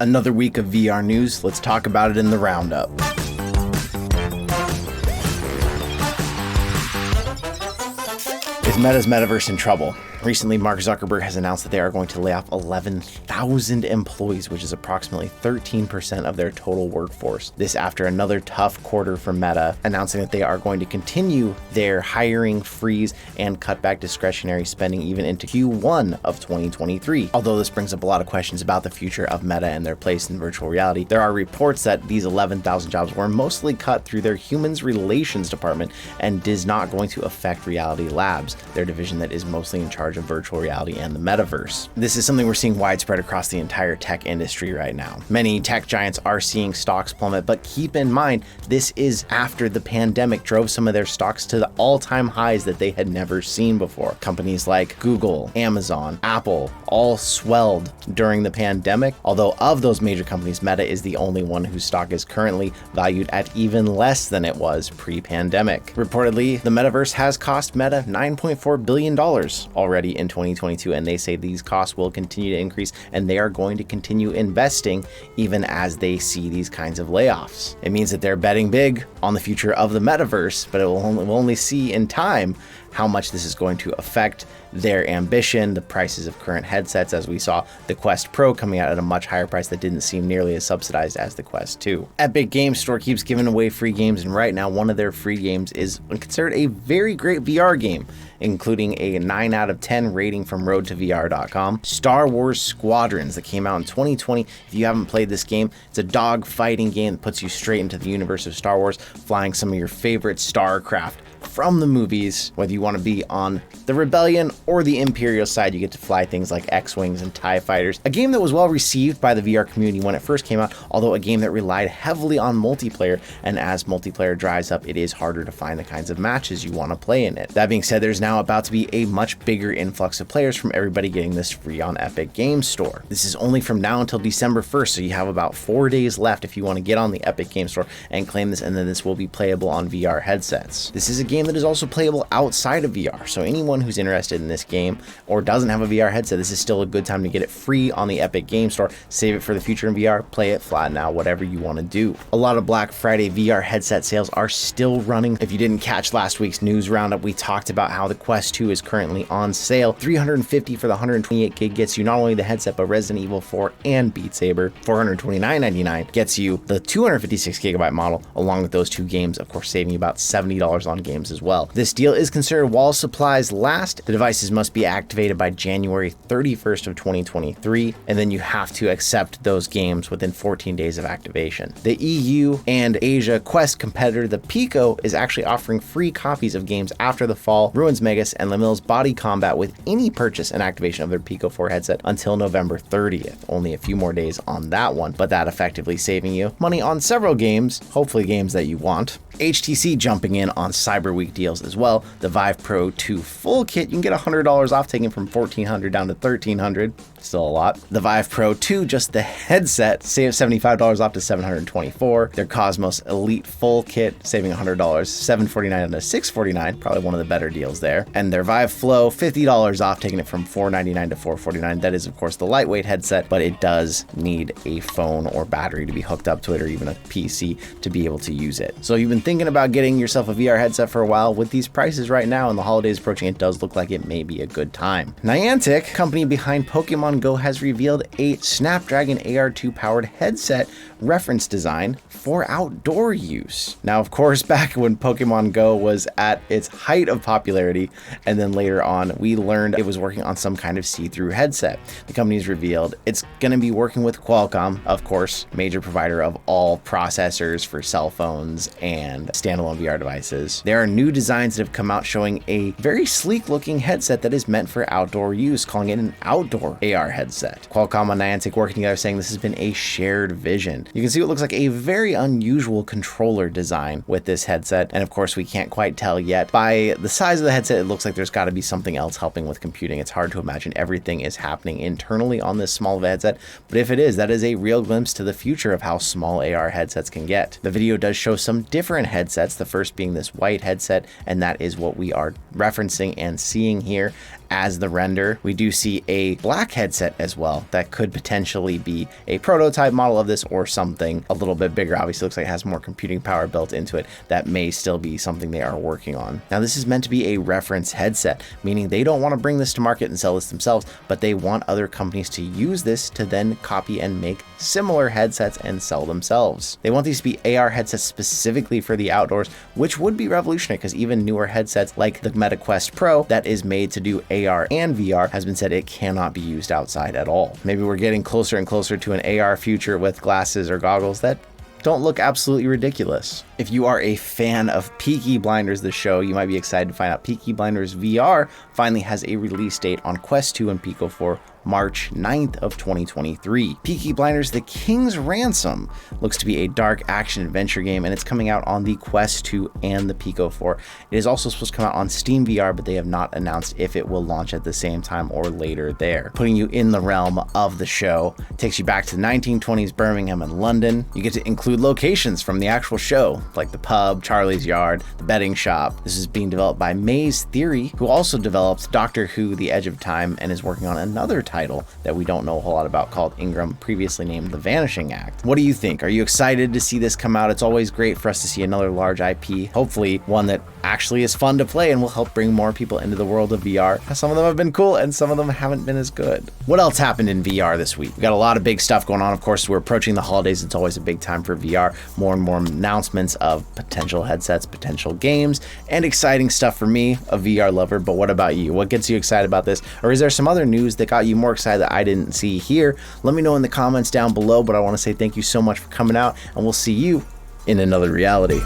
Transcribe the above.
Another week of VR news. Let's talk about it in the roundup. Is Meta's Metaverse in trouble? Recently, Mark Zuckerberg has announced that they are going to lay off 11,000 employees, which is approximately 13% of their total workforce. This after another tough quarter for Meta, announcing that they are going to continue their hiring freeze and cut back discretionary spending even into Q1 of 2023. Although this brings up a lot of questions about the future of Meta and their place in virtual reality, there are reports that these 11,000 jobs were mostly cut through their humans relations department and is not going to affect Reality Labs, their division that is mostly in charge of virtual reality and the metaverse. This is something we're seeing widespread across the entire tech industry right now. Many tech giants are seeing stocks plummet, but keep in mind, this is after the pandemic drove some of their stocks to the all-time highs that they had never seen before. Companies like Google, Amazon, Apple, all swelled during the pandemic, although of those major companies, Meta is the only one whose stock is currently valued at even less than it was pre-pandemic. Reportedly, the metaverse has cost Meta $9.4 billion already in 2022, and they say these costs will continue to increase and they are going to continue investing even as they see these kinds of layoffs. It means that they're betting big on the future of the metaverse, but we'll only see in time how much this is going to affect their ambition, the prices of current headsets, as we saw the Quest Pro coming out at a much higher price that didn't seem nearly as subsidized as the Quest 2. Epic Games Store keeps giving away free games, and right now one of their free games is considered a very great VR game, including a 9 out of 10 rating from roadtovr.com. Star Wars Squadrons, that came out in 2020. If you haven't played this game, it's a dog fighting game that puts you straight into the universe of Star Wars, flying some of your favorite starcraft from the movies. Whether you want to be on the Rebellion or the Imperial side, you get to fly things like X-Wings and TIE Fighters. A game that was well received by the VR community when it first came out, although a game that relied heavily on multiplayer, and as multiplayer dries up, it is harder to find the kinds of matches you want to play in it. That being said, there's now about to be a much bigger influx of players from everybody getting this free on Epic Games Store. This is only from now until December 1st, so you have about 4 days left if you want to get on the Epic Games Store and claim this, and then this will be playable on VR headsets. This is a game that is also playable outside of VR, so anyone who's interested in this game or doesn't have a VR headset, this is still a good time to get it free on the Epic Games Store. Save it for the future in VR, play it, flatten out, whatever you want to do. A lot of Black Friday VR headset sales are still running. If you didn't catch last week's news roundup, we talked about how the Quest 2 is currently on sale. $350 for the 128 gig gets you not only the headset, but Resident Evil 4 and Beat Saber. $429.99 gets you the 256 gigabyte model, along with those two games, of course, saving you about $70 on games as well. This deal is considered while supplies last. The devices must be activated by January 31st of 2023, and then you have to accept those games within 14 days of activation. The EU and Asia Quest competitor, the Pico, is actually offering free copies of games After the Fall, Ruins Megas, and Lemil's Body Combat with any purchase and activation of their Pico 4 headset until November 30th. Only a few more days on that one, but that effectively saving you money on several games, hopefully games that you want. HTC jumping in on Cyber Week deals as well. The Vive Pro 2 full kit, you can get $100 off, taking from $1,400 down to $1,300. Still a lot. The Vive Pro 2, just the headset, save $75 off to $724. Their Cosmos Elite full kit, saving $100, $749 down to $649. Probably one of the better deals there. And their Vive Flow, $50 off, taking it from $499 to $449. That is, of course, the lightweight headset, but it does need a phone or battery to be hooked up to it, or even a PC to be able to use it. So you've been thinking about getting yourself a VR headset for a while. With these prices right now and the holidays approaching, it does look like it may be a good time. Niantic, company behind Pokemon Go, has revealed a Snapdragon AR2 powered headset reference design for outdoor use. Now, of course, back when Pokemon Go was at its height of popularity, and then later on, we learned it was working on some kind of see-through headset. The company's revealed it's going to be working with Qualcomm, of course, major provider of all processors for cell phones and standalone VR devices. There are new designs that have come out showing a very sleek looking headset that is meant for outdoor use, calling it an outdoor AR headset. Qualcomm and Niantic working together, saying this has been a shared vision. You can see what looks like a very unusual controller design with this headset, and of course we can't quite tell yet. By the size of the headset, it looks like there's got to be something else helping with computing. It's hard to imagine everything is happening internally on this small of a headset, but if it is, that is a real glimpse to the future of how small AR headsets can get. The video does show some different headsets, the first being this white headset, and that is what we are referencing and seeing here as the render. We do see a black headset as well that could potentially be a prototype model of this or something a little bit bigger. Obviously looks like it has more computing power built into it. That may still be something they are working on. Now this is meant to be a reference headset, meaning they don't want to bring this to market and sell this themselves, but they want other companies to use this to then copy and make similar headsets and sell themselves. They want these to be AR headsets specifically for the outdoors, which would be revolutionary because even newer headsets like the Meta Quest Pro that is made to do AR and VR has been said it cannot be used outside at all. Maybe we're getting closer and closer to an AR future with glasses or goggles that don't look absolutely ridiculous. If you are a fan of Peaky Blinders, the show, you might be excited to find out Peaky Blinders VR finally has a release date on Quest 2 and Pico 4, March 9th of 2023. Peaky Blinders: The King's Ransom looks to be a dark action adventure game, and it's coming out on the Quest 2 and the Pico 4. It is also supposed to come out on Steam VR, but they have not announced if it will launch at the same time or later there. Putting you in the realm of the show, it takes you back to the 1920s Birmingham and London. You get to include locations from the actual show, like the pub, Charlie's Yard, the betting shop. This is being developed by Maze Theory, who also developed Doctor Who: The Edge of Time and is working on another title that we don't know a whole lot about called Ingram, previously named The Vanishing Act. What do you think? Are you excited to see this come out? It's always great for us to see another large IP, hopefully one that actually is fun to play and will help bring more people into the world of VR. Some of them have been cool and some of them haven't been as good. What else happened in VR this week? We got a lot of big stuff going on. Of course, we're approaching the holidays. It's always a big time for VR. More and more announcements of potential headsets, potential games, and exciting stuff for me, a VR lover. But what about you? What gets you excited about this? Or is there some other news that got you more excited that I didn't see here? Let me know in the comments down below, but I want to say thank you so much for coming out, and we'll see you in another reality.